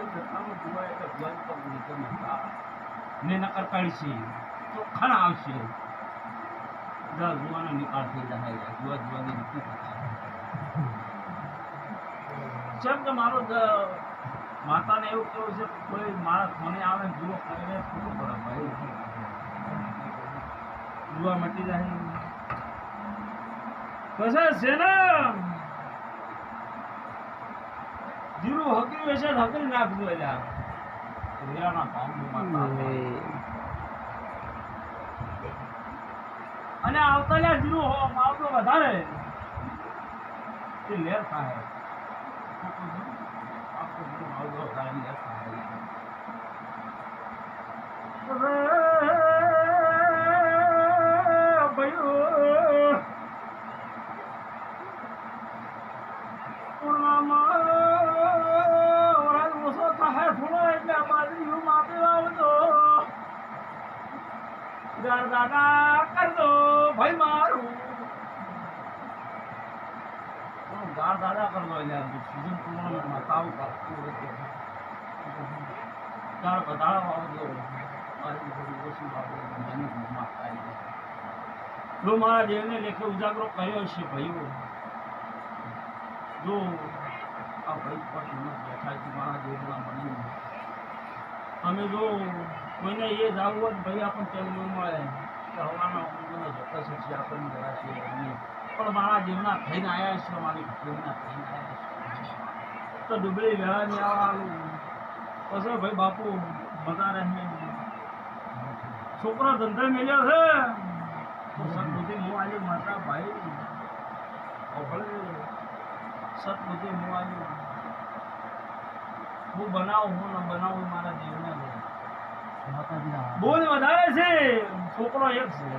મારી ઘટનામાં જોવા એટલે જોવાની તો નિગમ હતા ને નકર કાઢશે ચોખ્ખાણ આવશે જોવાનો નિકાલ થઈ જાય જોવાની રીતિ જેમ કે મારો માતાને એવું કેવું છે કોઈ મારા ફોને આવે જુઓ કરીને ખોટું પડે ભાઈ જોવા મટી જાય પછી છે ને જીરું હકરી હશે હકરી નાખજો એટલે હીરાના ભાવમાં અને આવતા જીરું આવતો વધારે તે લેર થાય દાદા કર દો ભાઈ મારું ગાર દાદા કર દો સીઝન ટુર્નામેન્ટમાં તાવ ચાર વધારા આવજો મારી થોડી ઓછી જો મારા દેવને લેખે ઉજાગરો કર્યો છે ભાઈઓ જો આ ભાઈ પર બેઠા છે મારા દેવના મને તમે જો કોઈને એ જાવું હોય ભાઈ આપણને તેલ ન મળે તો હવાના ચોક્કસ છે આપણને જરા છે પણ મારા જીવના થઈને આવ્યા છે મારી જીવના થઈને આવ્યા છે તો ડુબળી વેળાની આવવાનું પછી ભાઈ બાપુ બધા રહે છોકરો ધંધે મેલ્યો છે તો સદબુદ્ધિ હું આજે માતા ભાઈ સદબુદ્ધિ હું આજે હું બનાવું હું ન બનાવું મારા જીવને બોલ વધારે છે છોકરો એક છે